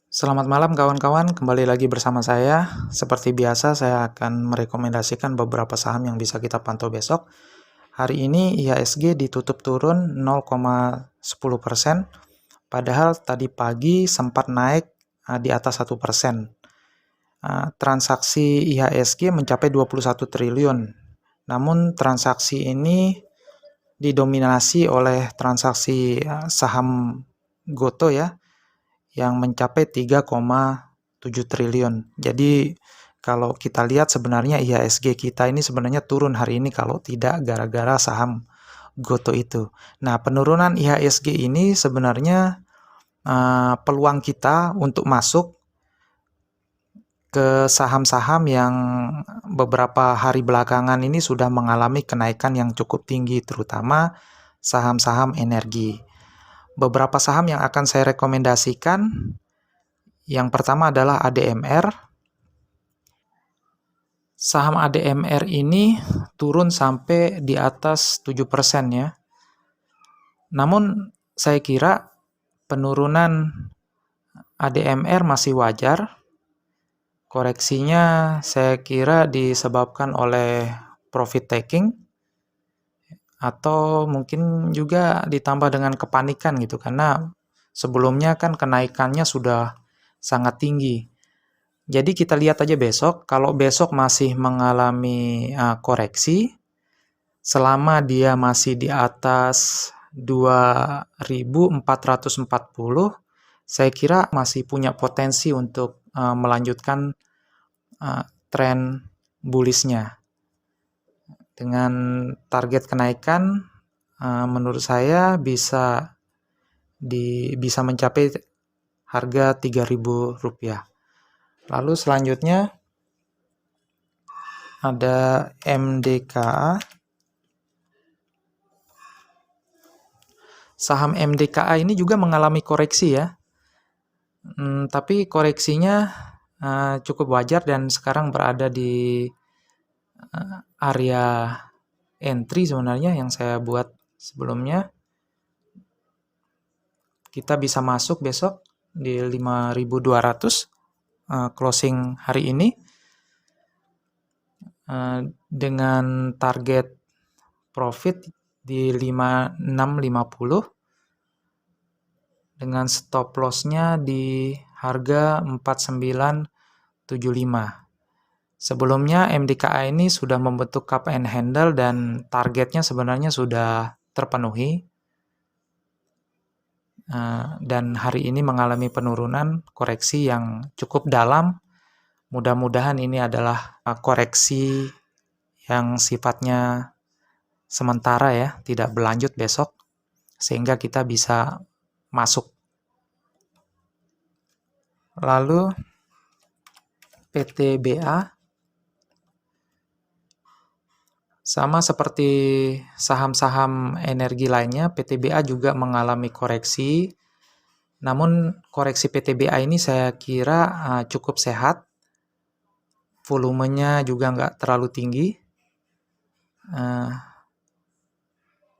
Selamat malam kawan-kawan, kembali lagi bersama saya. Seperti biasa, saya akan merekomendasikan beberapa saham yang bisa kita pantau besok. Hari ini IHSG ditutup turun 0,10%, padahal tadi pagi sempat naik di atas 1%. Transaksi IHSG mencapai 21 triliun. Namun transaksi ini didominasi oleh transaksi saham Goto ya, yang mencapai 3,7 triliun. Jadi kalau kita lihat sebenarnya IHSG kita ini sebenarnya turun hari ini kalau tidak gara-gara saham Goto itu. Nah, penurunan IHSG ini sebenarnya peluang kita untuk masuk ke saham-saham yang beberapa hari belakangan ini sudah mengalami kenaikan yang cukup tinggi, terutama saham-saham energi. Beberapa saham yang akan saya rekomendasikan, yang pertama adalah ADMR. Saham ADMR ini turun sampai di atas 7% ya. Namun saya kira penurunan ADMR masih wajar. Koreksinya saya kira disebabkan oleh profit taking atau mungkin juga ditambah dengan kepanikan gitu, karena sebelumnya kan kenaikannya sudah sangat tinggi. Jadi kita lihat aja besok, kalau besok masih mengalami koreksi, selama dia masih di atas 2440, saya kira masih punya potensi untuk melanjutkan tren bullish-nya. Dengan target kenaikan, menurut saya bisa mencapai harga Rp3.000. Lalu selanjutnya ada MDKA. Saham MDKA ini juga mengalami koreksi ya. Tapi koreksinya cukup wajar dan sekarang berada di area entry sebenarnya yang saya buat sebelumnya. Kita bisa masuk besok di 5.200 closing hari ini dengan target profit di 5650 dengan stop loss-nya di harga 4975. Sebelumnya MDKA ini sudah membentuk cup and handle dan targetnya sebenarnya sudah terpenuhi. Dan hari ini mengalami penurunan koreksi yang cukup dalam. Mudah-mudahan ini adalah koreksi yang sifatnya sementara ya, tidak berlanjut besok, sehingga kita bisa masuk. Lalu PTBA, sama seperti saham-saham energi lainnya, PTBA juga mengalami koreksi. Namun koreksi PTBA ini saya kira cukup sehat. Volumenya juga nggak terlalu tinggi.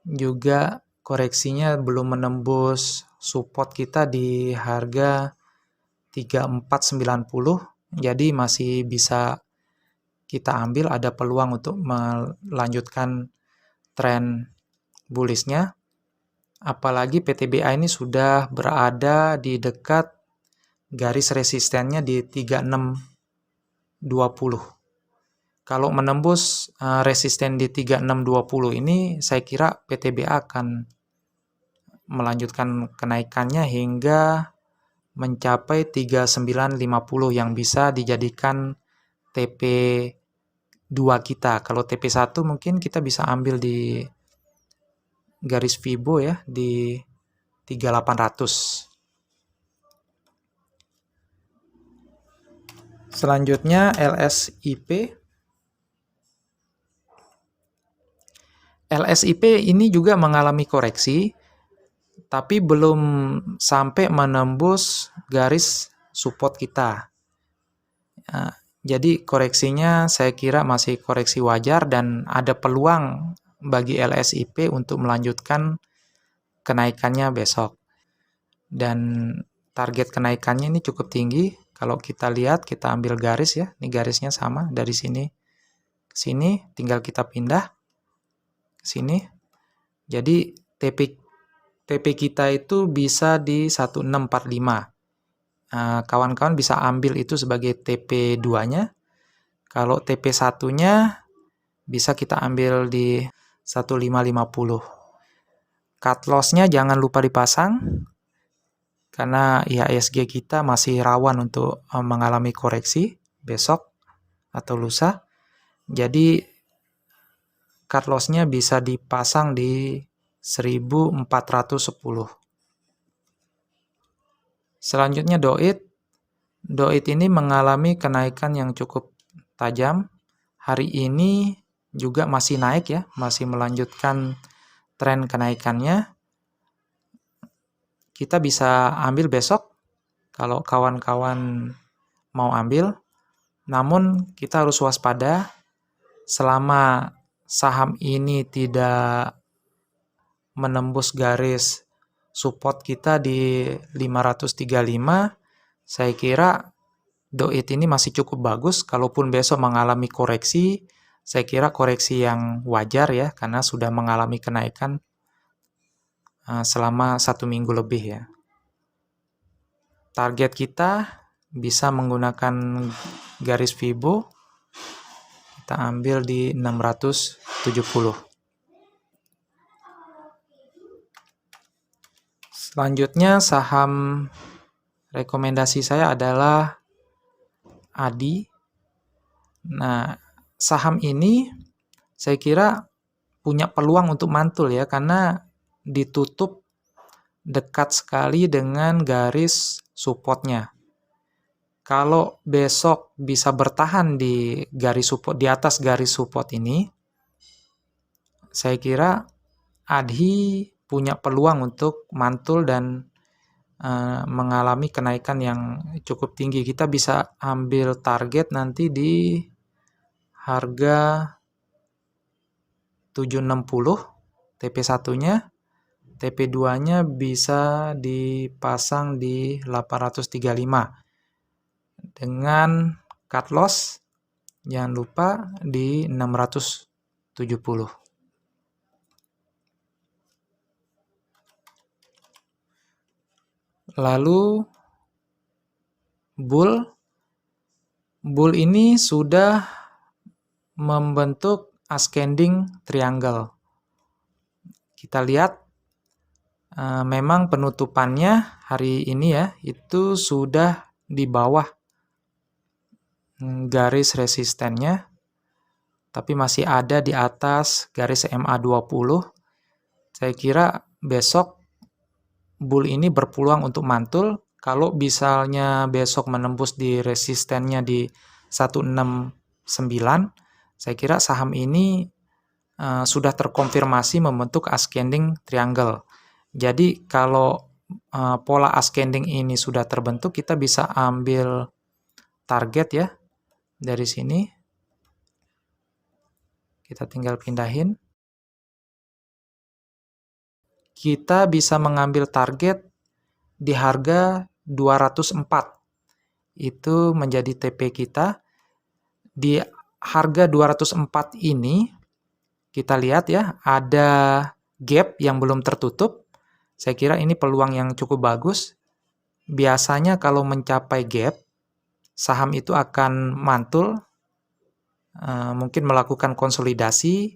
Juga koreksinya belum menembus support kita di harga 3490. Jadi masih bisa kita ambil, ada peluang untuk melanjutkan tren bullish-nya. Apalagi PTBA ini sudah berada di dekat garis resistennya di 3620. Kalau menembus resisten di 3620 ini, saya kira PTBA akan melanjutkan kenaikannya hingga mencapai 3950 yang bisa dijadikan TP2 kita. Kalau TP1 mungkin kita bisa ambil di garis Fibo ya, di 3800. Selanjutnya LSIP. LSIP ini juga mengalami koreksi, tapi belum sampai menembus garis support kita. Jadi koreksinya saya kira masih koreksi wajar dan ada peluang bagi LSIP untuk melanjutkan kenaikannya besok. Dan target kenaikannya ini cukup tinggi. Kalau kita lihat, kita ambil garis ya. Ini garisnya sama dari sini ke sini, tinggal kita pindah ke sini. Jadi TP kita itu bisa di 1645. Kawan-kawan bisa ambil itu sebagai TP2-nya. Kalau TP1-nya bisa kita ambil di 1550. Cut loss-nya jangan lupa dipasang, karena IHSG kita masih rawan untuk mengalami koreksi besok atau lusa. Jadi cut loss-nya bisa dipasang di 1410. Selanjutnya DOIT. DOIT ini mengalami kenaikan yang cukup tajam. Hari ini juga masih naik ya, masih melanjutkan tren kenaikannya. Kita bisa ambil besok kalau kawan-kawan mau ambil. Namun kita harus waspada selama saham ini tidak menembus garis support kita di 535, saya kira DOIT ini masih cukup bagus. Kalaupun besok mengalami koreksi, saya kira koreksi yang wajar ya, karena sudah mengalami kenaikan selama 1 minggu lebih ya. Target kita bisa menggunakan garis Fibo. Kita ambil di 670. Selanjutnya saham rekomendasi saya adalah ADI. Nah, saham ini saya kira punya peluang untuk mantul ya, karena ditutup dekat sekali dengan garis supportnya. Kalau besok bisa bertahan di garis support, di atas garis support ini, saya kira ADI punya peluang untuk mantul dan mengalami kenaikan yang cukup tinggi. Kita bisa ambil target nanti di harga 760 TP1-nya. TP2-nya bisa dipasang di 835 dengan cut loss jangan lupa di 670. Lalu bull ini sudah membentuk ascending triangle. Kita lihat memang penutupannya hari ini ya, itu sudah di bawah garis resistennya, tapi masih ada di atas garis MA20. Saya kira besok bull ini berpeluang untuk mantul. Kalau misalnya besok menembus di resistennya di 169, saya kira saham ini sudah terkonfirmasi membentuk ascending triangle. Jadi kalau pola ascending ini sudah terbentuk, kita bisa ambil target ya dari sini. Kita tinggal pindahin. Kita bisa mengambil target di harga 204. Itu menjadi TP kita. Di harga 204 ini, kita lihat ya, ada gap yang belum tertutup. Saya kira ini peluang yang cukup bagus. Biasanya kalau mencapai gap, saham itu akan mantul, mungkin melakukan konsolidasi,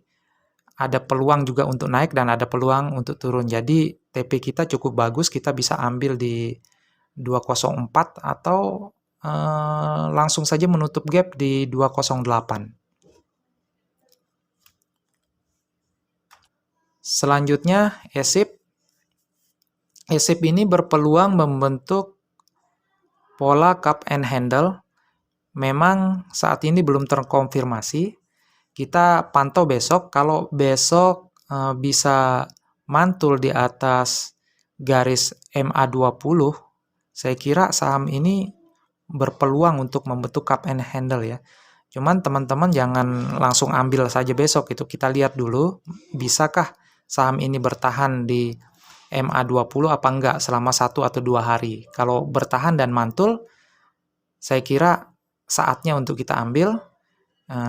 ada peluang juga untuk naik dan ada peluang untuk turun. Jadi TP kita cukup bagus, kita bisa ambil di 204 atau langsung saja menutup gap di 208. Selanjutnya ESIP. ESIP ini berpeluang membentuk pola cup and handle. Memang saat ini belum terkonfirmasi. Kita pantau besok. Kalau besok bisa mantul di atas garis MA20, saya kira saham ini berpeluang untuk membentuk cup and handle ya. Cuman teman-teman jangan langsung ambil saja besok itu. Kita lihat dulu, bisakah saham ini bertahan di MA20 apa enggak selama 1 atau 2 hari. Kalau bertahan dan mantul, saya kira saatnya untuk kita ambil.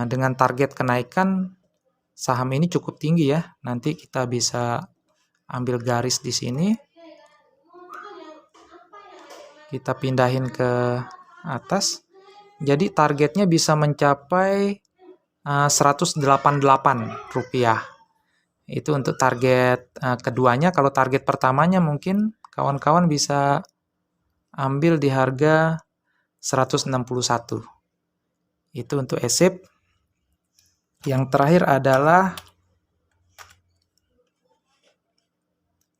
Dengan target kenaikan saham ini cukup tinggi ya. Nanti kita bisa ambil garis di sini. Kita pindahin ke atas. Jadi targetnya bisa mencapai 188 rupiah. Itu untuk target keduanya. Kalau target pertamanya mungkin kawan-kawan bisa ambil di harga 161. Itu untuk ESIP. Yang terakhir adalah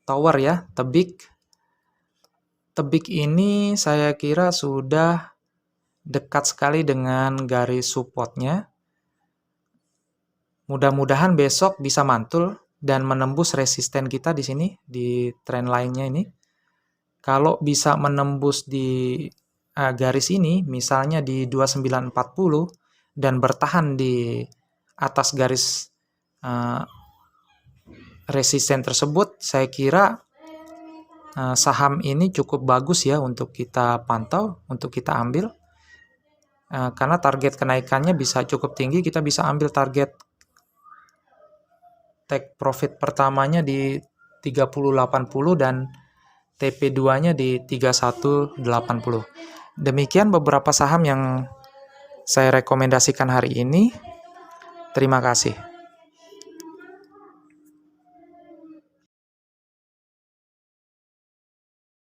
Tower ya, Tebik. Tebik ini saya kira sudah dekat sekali dengan garis supportnya. Mudah-mudahan besok bisa mantul dan menembus resisten kita di sini, di trend line-nya ini. Kalau bisa menembus di garis ini, misalnya di 2940, dan bertahan di atas garis resisten tersebut, saya kira saham ini cukup bagus ya untuk kita pantau, untuk kita ambil. Karena target kenaikannya bisa cukup tinggi, kita bisa ambil target take profit pertamanya di 30.80 dan TP2-nya di 31.80. Demikian beberapa saham yang saya rekomendasikan hari ini. Terima kasih.